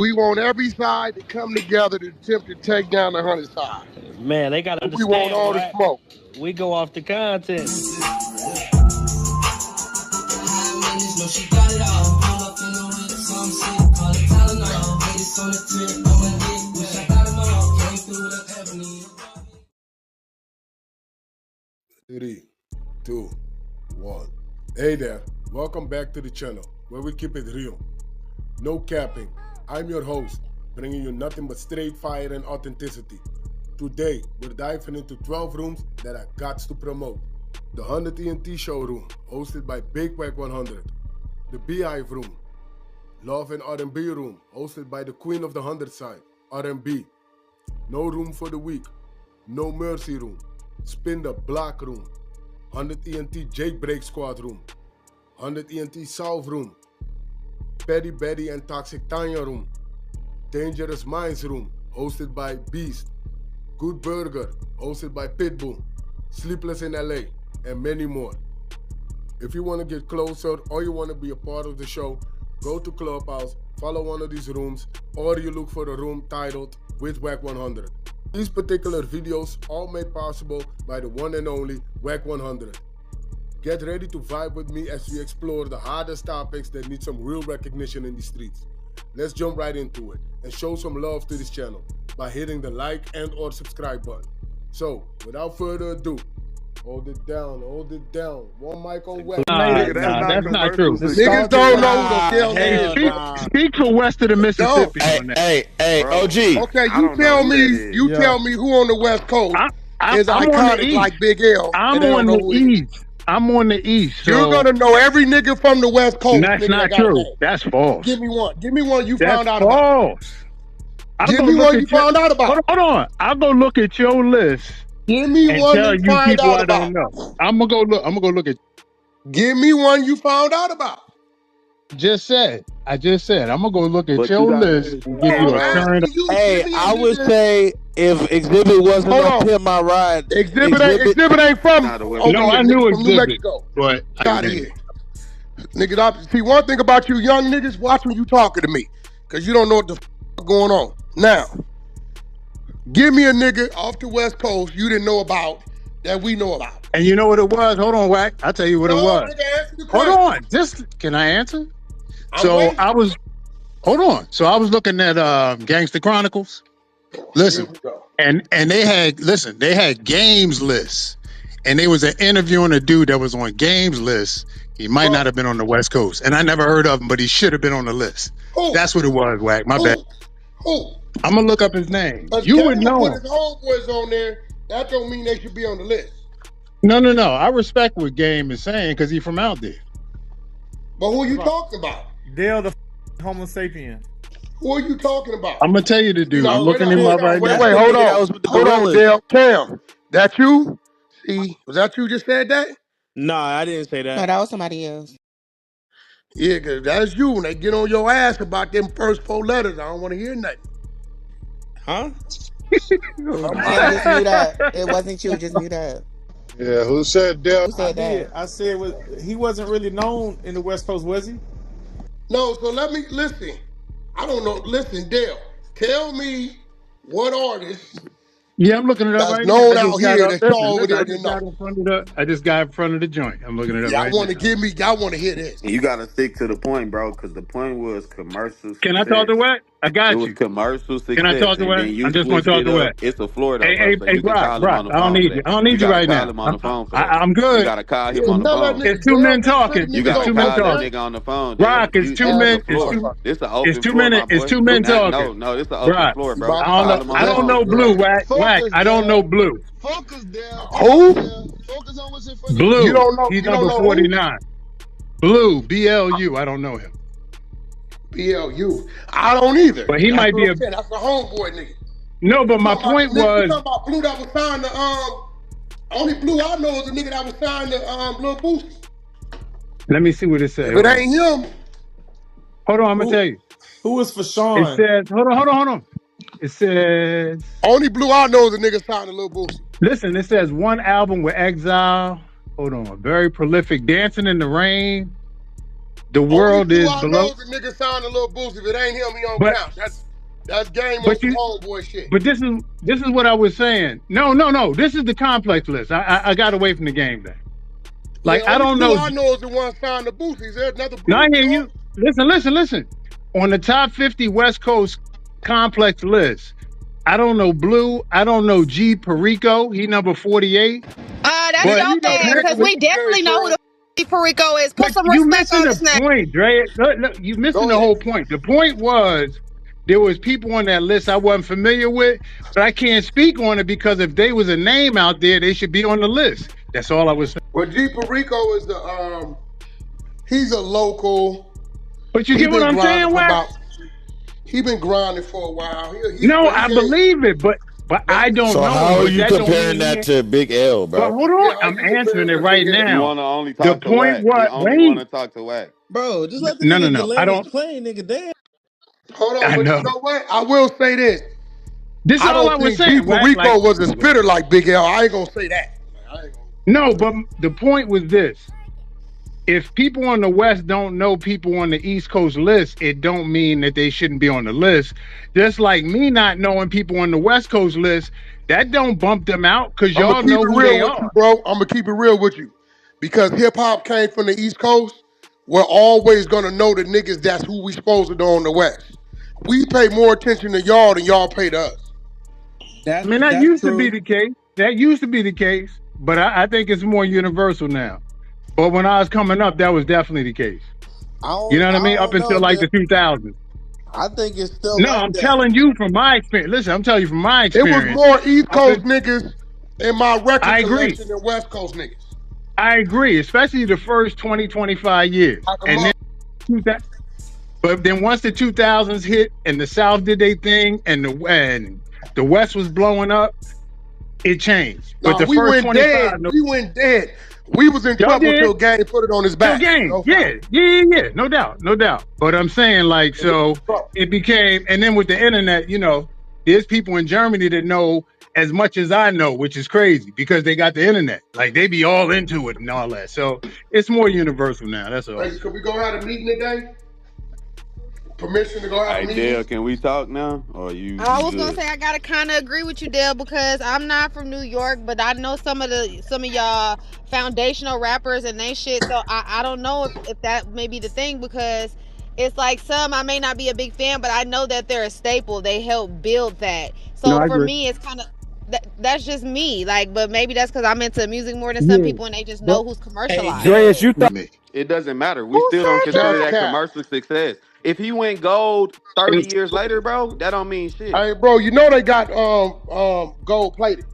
We want every side to come together to attempt to take down the 100 side. Man, they gotta We want understand, all the Wack. smoke. We go off the content. Three, two, one. Hey there, welcome back to the channel where we keep it real. No capping. I'm your host, bringing you nothing but straight fire and authenticity. Today, we're diving into 12 rooms that I got to promote. The 100 ENT showroom, hosted by Big Wack100. The Beehive room. Love and R&B room, hosted by the queen of the 100 side, R&B. No room for the weak. No mercy room. Spin the block room. 100 ENT Jailbreak Squad room. 100 ENT South room. Petty Betty and Toxic Tanya room. Dangerous Minds room, hosted by Beast. Good Burger, hosted by Pitbull. Sleepless in LA, and many more. If you want to get closer or you want to be a part of the show, go to Clubhouse, follow one of these rooms, or you look for a room titled with Wack100. These particular videos all made possible by the one and only Wack100. Get ready to vibe with me as we explore the hardest topics that need some real recognition in the streets. Let's jump right into it and show some love to this channel by hitting the like and or subscribe button. So, without further ado, hold it down. One mic on Wack. That's not true. Niggas don't know who the hell is. Speak for west of the Mississippi on that. Hey, Bro. OG. Okay, you tell me who on the West Coast is I'm on the iconic East. like Big L. I'm and they on don't know the who he is. East. I'm on the East. So You're gonna know every nigga from the West Coast. that's nigga, not that got a true. name. That's false. Give me one. Give me one you That's found out about. false. I'll Give go me look one at you found out about. Hold on. I'll go look at your list Give me and one tell you you find people out I about. don't know. I'm gonna go look at. Give me one you found out about. I just said. I'm gonna go look at But your you gotta list and give No, you I'm a current. asking you. Hey, give me a I would nigga. say if Exhibit wasn't Hold on on. Pimp My Ride, Exhibit ain't from Nah, the West over No, here, I nigga, knew from New Exhibit, Mexico. but Out of here. Niggas, see one thing about you young niggas, watch when you talking to me. Cause you don't know what the f going on. Now, give me a nigga off the West Coast you didn't know about that we know about. And you know what it was? Hold on, Wack. I'll tell you what it No, was. nigga, answer the Hold question. on. Just can I answer? I'm So waiting. hold on. So I was looking at Gangster Chronicles. Listen, Here we go. and they had games lists. And they was interviewing a dude that was on games list. He might not have been on the West Coast. And I never heard of him, but he should have been on the list. Who? That's what it was, Wack. My bad. Who? I'm gonna look up his name. Cause You would Kevin know put him. his homeboys on there. That don't mean they should be on the list. No. I respect what Game is saying because he's from out there. But who are you talking about? Dale the Homo sapien. Who are you talking about? I'm gonna tell you the dude. No, I'm looking him up right wait, now. wait, That's hold the nigga that was on. with the Hold on, gorillas. Dale. Cam, that you? See, was that you just said that? Nah, I didn't say No, that. that was somebody else. Yeah, cause that's you. When they get on your ass about them first 4 letters, I don't want to hear nothing. Huh? Jim, just mute up. It wasn't you. Just mute up. Yeah, who said Dale? Who said that? I said he wasn't really known in the West Coast, was he? No, so let me listen. I don't know. Listen, Dale, tell me what artist Yeah, I'm looking it up that's right known now. out here that y'all over there didn't know. I just got in front of the joint. I'm looking it up Yeah, right I want now. to hear this. You gotta stick to the point, bro, because the point was commercial success. Can I talk to Wack? I got It was you. commercial success. Can I talk to and Wack? then you I'm just gonna switched talk it to up. Wack. It's a Florida, Hey, bro, so you can call him Brock, on the I don't phone. need you. I don't need you right now. Call him on the phone for that. I'm good. You gotta call him on the tell that phone. nigga- It's 2 men talking. You It's gotta 2 call men that talking. nigga on the phone. Brock, dude. it's 2 You- men. this is an open It's floor, 2 my men. It's boy. 2 men talking. No, it's an open Brock, floor, bro. I Call him on I the don't phone. know Blue. Wack. I don't know Blue. Focus, Dale. Who? Focus on what's in front of Blue. You don't know- He's you don't number know who? 49. Blue. BLU. I don't know him. BLU. I don't either. But he That's might what be I'm a- saying. That's the homeboy nigga. No, but my You talking point about the nigga- you was. talking about Blue that was signed to only Blue I know is the nigga that was signed to Lil Boosie. Let me see what it says. If it ain't him, Hold on, I'm gonna Who- tell you. Who was for Sean? It says, hold on. It says, only Blue I know is the nigga signed to Lil Boosie. listen, it says 1 album with Exile. Hold on, very prolific. Dancing in the Rain. The Only world dude is I below. know is a nigga signed a little boost. If it ain't him, he don't But count. That's game on but some you homeboy shit. but this is what I was saying. No. This is the complex list. I got away from the game thing. Yeah, Like I only don't two know. I know is the one signed the boost. He said another No, I blue, hear dog. you. Listen. On the top 50 West Coast complex list, I don't know Blue. I don't know G Perico. He number 48. That's Yeah, But your you know bad, Perico because but we was good, definitely know who Trey. the Perico is. Put but some you respect missing on the his name. point, Dre. Look, you missing Go the ahead. whole point. The point was there was people on that list I wasn't familiar with, but I can't speak on it because if they was a name out there, they should be on the list. That's all I was saying. Well, G Perico is he's a local. But you He get what been I'm grinding saying, for Wax? about. He been grinding for a while. No, But he I ain't. believe it, but But I don't So know how him. are But you that don't comparing mean he that ain't. to Big L, But bro? hold on, Yeah, how I'm you compare answering him it to right Big L? He now. wanna only The talk to point Wack. He was, only wait, wanna talk to Wack. Bro, just let the nigga get no, I land don't. his plane, nigga. Damn. Hold on, I but you know. know what? I will say this. This I all I don't was think G saying, Wax. Like, Perico was a spitter like Big L. I ain't gonna say that. I ain't gonna. no, but the point was this: if people on the West don't know people on the East Coast list, it don't mean that they shouldn't be on the list. Just like me not knowing people on the West Coast list, that don't bump them out because I'm gonna y'all keep know it who real they with you, are. bro. I'm gonna keep it real with you, because hip hop came from the East Coast. We're always gonna know the niggas that's who we supposed to know on the West. We pay more attention to y'all than y'all pay to us. I mean, that That's used to be true. the case. That used to be the case, but I think it's more universal now. But when I was coming up, that was definitely the case. You know what I I mean? Up don't know, until like Dale. the 2000s. I think it's still No, like I'm that. telling you from my experience. Listen, I'm telling you from my It was experience. more East Up Coast in, niggas in my record I agree. collection than West Coast niggas. I agree, especially the first 20, 25 years. Like a And then, mother. but then once the 2000s hit and the South did their thing and the West was blowing up, it changed. But Nah, the we first went 25, dead. We went dead. We was in y'all trouble did. till Gang put it on his Still back. game. No Yeah, doubt. yeah. No doubt. No doubt. But I'm saying, like, We was in so trouble. it became, and then with the internet, there's people in Germany that know as much as I know, which is crazy because they got the internet. Like, they be all into it and all that. So it's more universal now. That's all. Hey, could we go have a meeting today? Permission to go have a Hey meeting? Dale, can we talk now? Or I you was gonna good? say I gotta kind of agree with you, Dale, because I'm not from New York, but I know some of y'all foundational rappers and they shit. So I don't know if that may be the thing, because it's like some I may not be a big fan, but I know that they're a staple. They help build that. No, So I for agree. me, it's kind of that's just me. Like, but maybe that's because I'm into music more than some Yeah. people, and they just But know who's Hey, commercialized. Dreas, Dale. you thought me. It doesn't matter. We Who still don't said consider That's that? that cap. commercial success. If he went gold 30 It's, years later, bro, that don't mean shit. Hey, bro, you know they got gold plated.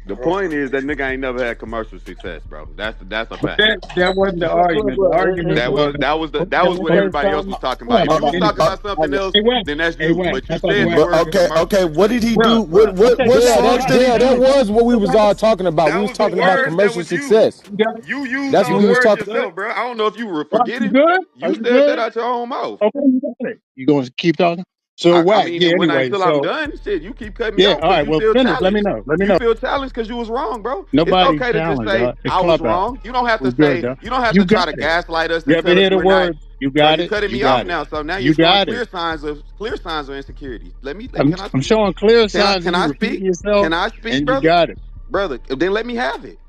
The point is that nigga ain't never had commercial success, bro. That's a but fact. that wasn't the Look, argument. The argument That was was, that was the that was what okay, everybody else was talking about. well, If you was anyway. talking about something else, Hey, Wax. then that's Hey, you. Wax. But I you thought said the Wax. but word okay, commercial what success. did he do? Bruh. Okay, What good. yeah, All that right. yeah, that was what we was all talking about. We That was was the talking about words. That commercial was you. success. You got it? You used That's what those we was words talking. Good? yourself, bro. I don't know if you were Wax, you forgetting. good? Are You you said that good? out your own mouth. Okay, you got it. You going to keep talking? So, I Wax, mean, yeah, and when I anyway. until I'm So, done, shit, you keep cutting me yeah, off all because right. you Well, feel finish. Let me challenged. know. Let me You know. feel challenged because you was wrong, bro. It's Nobody's okay to just challenged, say dog. It's I was Clubhouse. wrong. You don't have We to good, say dog. you don't have You to try got to it. gaslight us You and ever tell us hear the we're not. word? You Bro, got you it. cutting You me off got it. now, so now you're You showing got it. clear signs of insecurity. I'm, Can I I'm speak? showing clear Can I signs of can you I repeating speak? yourself, Can I speak, and you brother? got it. Brother, then let me have it.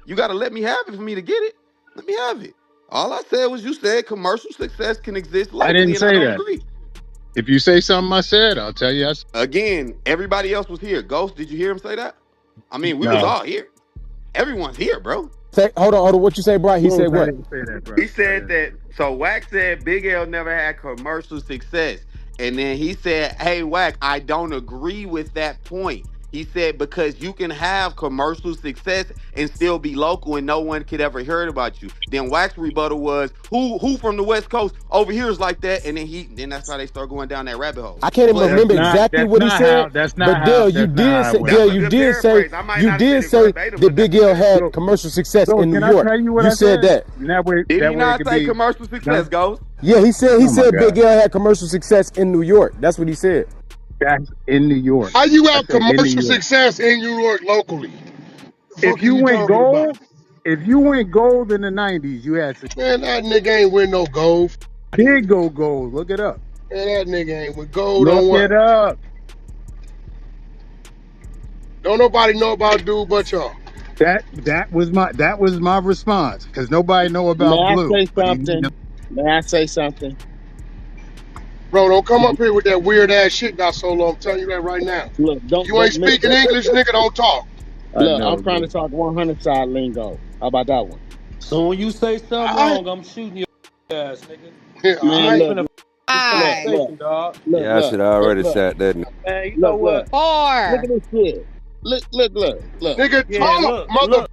You gotta let me have it for me to get it. Let me have it. All I said was you said commercial success can exist I locally, didn't and I say don't that. agree. If you say something I said, I'll tell you. Again, everybody else was here. Ghost, did you hear him say that? I mean, we was No. all here. Everyone's here, bro. Say, hold on. What you say, Brian? He said Close. I what? didn't say that, bro. He said that. So Wack said Big L never had commercial success. And then he said, hey, Wack, I don't agree with that point. He said, because you can have commercial success and still be local and no one could ever hear about you. Then Wack's rebuttal was, who from the West Coast over here is like that? And then that's how they start going down that rabbit hole. I can't even But That's remember not. exactly That's what he not said, how. That's not but how. Dale, That's not how it went. that's a good paraphrase. I might You not have did said it say verbatim, that but that's Big a L fair had statement. commercial success So in New can I York. tell you what You I said said? that. And that way, Did he it not could say be commercial done. success, Ghost? Yeah, he Oh my said Big God. L had commercial success in New York. That's what he said. That's in New York. How you I have said in New commercial York. success in New York locally? The If fuck are you you went talking about? gold, if you went gold in the 90s, you had to Man, that nigga ain't win no gold. did go gold. Look it up. Man, that nigga ain't with gold Look on what? it up. Don't nobody know about dude but y'all. That was my response because nobody know May about I blue. say But he, something? May I say something? Bro, don't come up here with that weird ass shit got so long. I'm telling you that right now. Look, You ain't don't miss speaking it. English, nigga, don't talk. I Look, know. I'm trying to Look. talk 100 side lingo. How about that one? So when you say something Alright? wrong, I'm shooting your ass, nigga. Yeah, You Man, ain't alright. look, finna this look, Five, look, conversation, dog. look, Yeah, I look, should look, already look, sat that. Man, you know look, look. what? Look four. at this shit. Look. Nigga, Yeah, talk, look, look.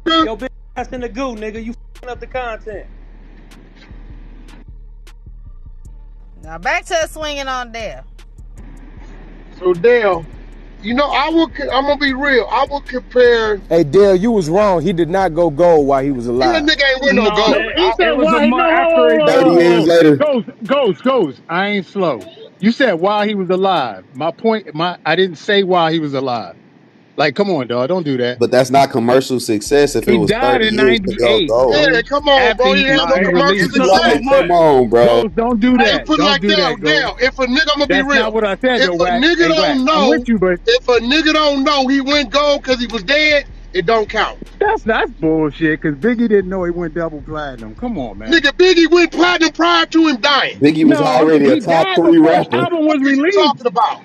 motherfucker. Yo, bitch ass in the goo, nigga. You f***ing up the content. Now back to swinging on there. So, Dale, you know, I'm gonna be real. I would compare. Hey, Dale, you was wrong. He did not go gold while he was Yeah, alive. nigga ain't win no No, gold. he said it was a why he month no After he died. 30 years later. Ghost. I ain't slow. You said while he was alive. I didn't say while he was alive. Like, come on, dog, don't do that. But that's not commercial success if it He was died 30 in years to go '98, gold. Yeah, Ghost. come on, After bro. He he, ain't have no he commercial released He a couple success. like, come months. on, bro. Ghost, don't do Hey, that. put it Don't like do that, that, Ghost. Dale. If a nigga, I'm gonna be That's real. not what I said, If though, a Wack. nigga Hey, don't Wack, I'm with know, you, but if a nigga don't know he went gold because he was dead, it don't count. that's bullshit. Because Biggie didn't know he went double platinum. Come on, man. Nigga, Biggie went platinum prior to him dying. Biggie was No, already a he top died 3 before his rapper. album What was is you released. talking about?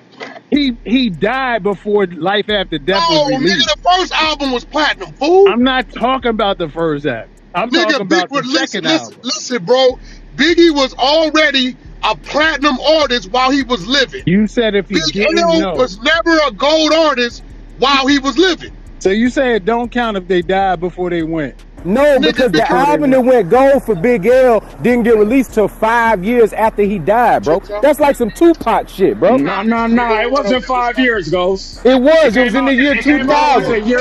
He died before Life After Death was No, nigga, released. the first album was platinum, fool. I'm not talking about the first act. I'm Nigga, talking about the listen, second album. bro. Biggie was already a platinum artist while he was living. You said if he Big didn't L know. was never a gold artist while he was living. So you say it don't count if they died before they went. No, Nigga, because the Before they album went. that went gold for Big L didn't get released till 5 years after he died, bro. That's like some Tupac shit, bro. No. It wasn't 5 years, Ghost. It was. It was Came in out. the year It came out like 2000. a year.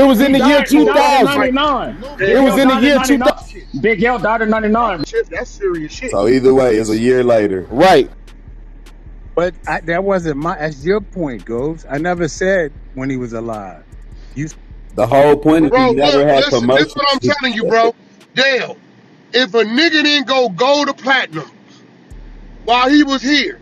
It was in He the year died. He died in 2000. '99. It Big was L in the died in year '99. 2000. Big L died in '99. That's serious shit. So either way, it's a year later. Right. But that wasn't my. That's your point, Ghost. I never said when he was alive. You. The whole point is he Bro, never look, had listen, this is commercial what I'm telling you, bro. Dale, if a nigga didn't go gold to platinum while he was here,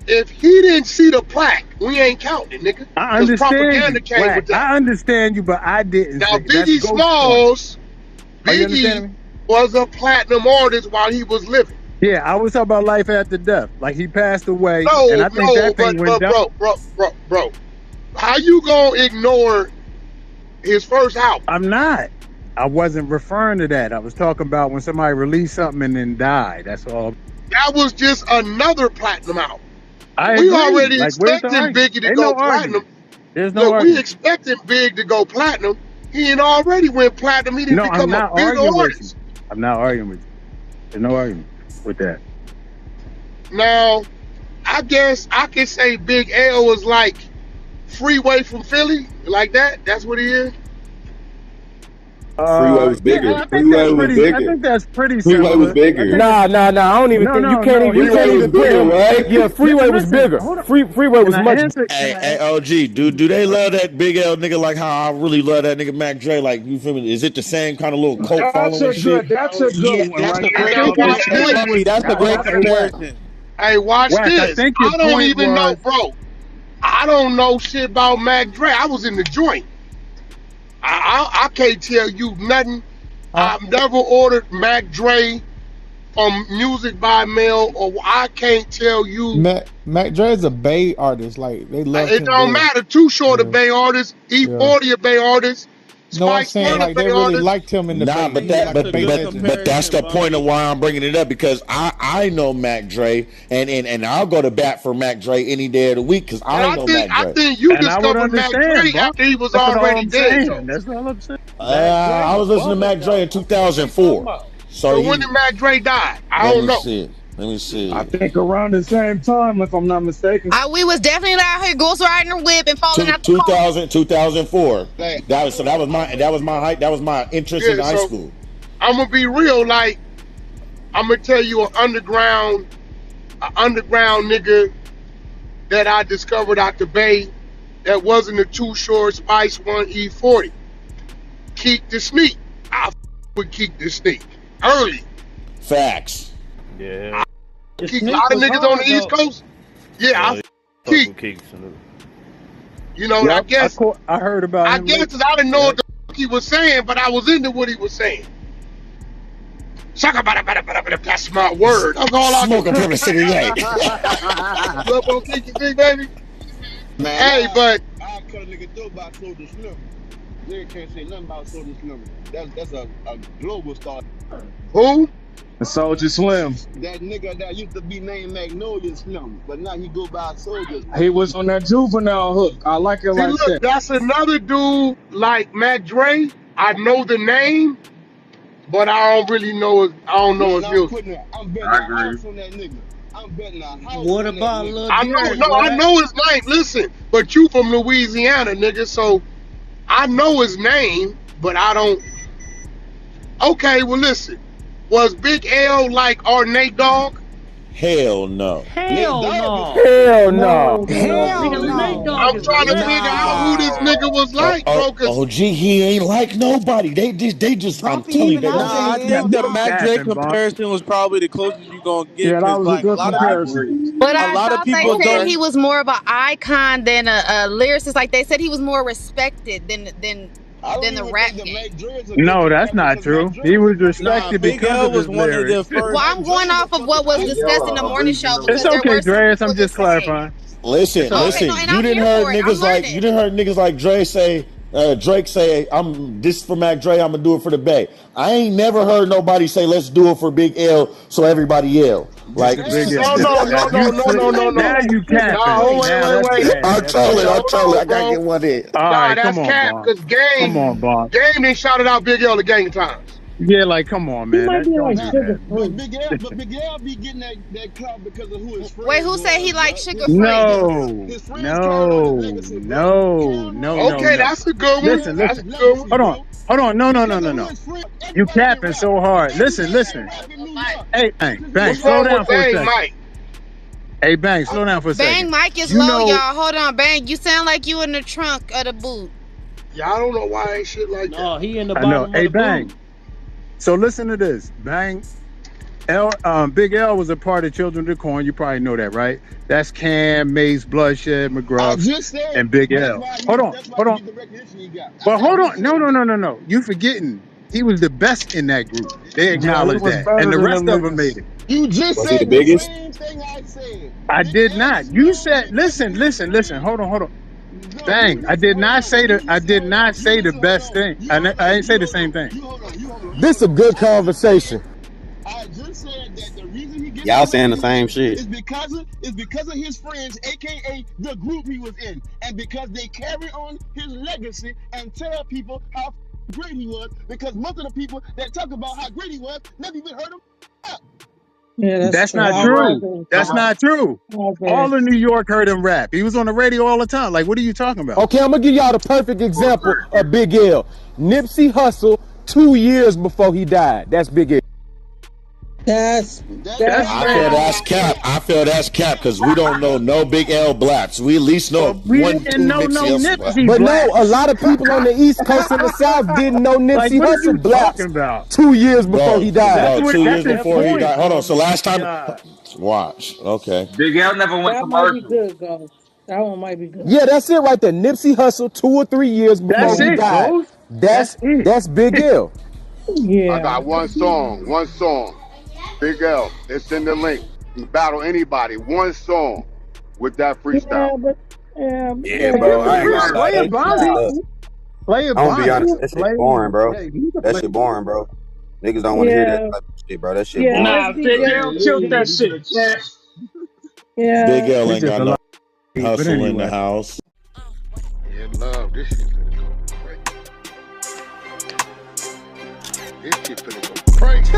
if he didn't see the plaque, we ain't counting, nigga. I Because understand propaganda you, came Wack. with that. I understand you, but I didn't. Now, Say, that's Biggie Ghost's point. Smalls, Are you understanding Biggie me? was a platinum artist while he was living. Yeah, I was talking about Life After Death. Like he passed away, and I think No, that thing went but down. bro, how you gonna ignore his first album? I'm not. I wasn't referring to that. I was talking about when somebody released something and then died. That's all. That was just another platinum album. I We agree. already Like, where's the expecting argument? Biggie to Ain't go no platinum. argument. There's no Look, we argument. expecting Big to go platinum. He ain't already went platinum. He didn't No, I'm become a not bigger arguing with artist. you. I'm not arguing with you. There's no argument with that. Now, I guess I could say Big L was like Freeway from Philly, like that. That's what he is. Freeway was bigger. Yeah, I think Freeway was I bigger. think that's pretty Freeway was similar. bigger. Nah. I don't even think you can't even Freeway was put bigger, him. right? Yeah, Freeway was Listen, bigger. hold on. Freeway was Can I much. answer? Hey, OG, do they love that Big L nigga like how I really love that nigga Mac Dre? Like, you feel me? Is it the same kind of little cult following shit? That's a good one, That's right? a I great think his comparison. point was. That's a great comparison. Hey, watch Wack, I this. think your I don't point even know, was. bro. I don't know shit about Mac Dre. I was in the joint. I can't tell you nothing. I've never ordered Mac Dre from Music by Mail, or I can't tell you. Mac Dre is a Bay artist. Like they love him. It don't matter. Too Short a Bay artist. E40 a Bay artist. No, I'm Spice saying One a like they Bay really artist. liked him in the Nah, Bay. but that's the point of why I'm bringing it up, because I know Mac Dre and I'll go to bat for Mac Dre any day of the week because I know Mac Dre. I think you And I would discovered Mac understand, Dre bro. after he was That's all already I'm dead. saying. That's all I'm saying. I was listening to Mac Dre in 2004. So when did Mac Dre die? I don't know. Let me see. I think around the same time, if I'm not mistaken. We was definitely out here ghost riding the whip and falling out the car. 2004. That was my height. That was my interest in high school. I'm gonna be real. Like, I'm gonna tell you an underground nigga that I discovered out the Bay that wasn't a Too Short, Spice One, E40. Keek the Sneak. I with Keek the Sneak early. Facts. Yeah. Keek, a lot of niggas on the East Coast. Yeah, I Keek. You know, Yep, I heard about him. I guess I didn't know what the fuck he was saying, but I was into what he was saying. That's my word. That's all I Smoke a pepper city, right? Up on Keek the Sneak, baby. Man, hey, but I cut a nigga throat by Soldier Slim. Nigga can't say nothing about Soldier Slim. That's a global star. Who? Soldier Slim. That nigga that used to be named Magnolia Slim, but now he go by Soldier. He was on that juvenile hook. I like it. See, like look, that's another dude like Mac Dre. I know the name, but I don't really know it. I don't know his music. I'm betting a house on that nigga. I'm betting a house. What about Lil I know his name. Listen, but you from Louisiana, nigga, so I know his name, but I don't. Okay, well listen. Was Big L like our Nate Dogg? Hell no. Hell no. Hell no. Hell no. I'm trying to figure out who this nigga was like, bro. Oh, gee, he ain't like nobody. They just. I'm telling you, Nah, I think the Mac Dre comparison was probably the closest you gonna get. Yeah, that was like a good comparison. But a I lot of thought people they said don't. he was more of an icon than a lyricist. Like they said he was more respected than the rap game. No, that's not true. He was respected Big because L of was his one lyrics. of the first. Well, I'm going off of what was discussed in the morning show because It's okay, Dreas. I'm people just clarifying. Listen. You didn't heard niggas like Dre say. Drake say, this for Mac Dre, I'm gonna do it for the Bay. I ain't never heard nobody say, let's do it for Big L so everybody yell. Like, no. Now you capping. Wait. I'm trolling. I gotta get one in. All right, that's come on, cap because Game done shouted out Big L a gang of times. Yeah, like come on, man. He might be like sugar free. Big L be getting that clout because of who his friends. Wait, who said he like sugar free? No. Okay, that's a good one. Listen. Hold on. No. You capping so hard. Listen. Hey, Bang, slow down for a second. Hey, Bang, slow down for a second. Bang, mic is low, y'all. Hold on, Bang. You sound like you in the trunk of the boot. Yeah, I don't know why ain't shit like that. No, he in the bottom of the Bang. boot. So listen to this. Bang. Big L was a part of Children of the Corn. You probably know that, right? That's Cam, Mace, Bloodshed, McGruff, and Big L. Hold on. But hold on. No. You forgetting. He was the best in that group. They acknowledged that. And the rest of them made it. You just said the same thing I said. I did not. You said, listen. Hold on. Bang. I did not say the best thing. I didn't say the same thing. This a good conversation. I just said that the reason he gets y'all saying the same shit is because of his friends, aka the group he was in, and because they carry on his legacy and tell people how great he was. Because most of the people that talk about how great he was never even heard him. Yeah, that's not true. That's not true. All of New York heard him rap. He was on the radio all the time. Like, what are you talking about? Okay, I'm gonna give y'all the perfect example of Big L. Nipsey Hussle 2 years before he died. That's Big L. I feel that's cap because we don't know no Big L blacks. We at least know one, two Nipsey. But no, a lot of people on the East Coast and the South didn't know Nipsey Hussle blacks 2 years before he died. 2 years before he died. Hold on. So last time, watch. Okay. Big L never went commercial. That one might be good. Yeah, that's it right there. Nipsey Hussle 2 or 3 years before he died. That's Big L. Yeah. I got one song. Big L, it's in the link. You battle anybody, one song with that freestyle. Yeah, bro. I ain't gonna lie. Play it. I'm gonna be honest. That shit boring, bro. That shit boring, bro. Niggas don't want to hear that type of shit, bro. That shit boring. Nah, Big L killed that shit, man. Yeah. Big L ain't got no hustle in the house. Yeah, love this shit finna go crazy. This shit finna go crazy.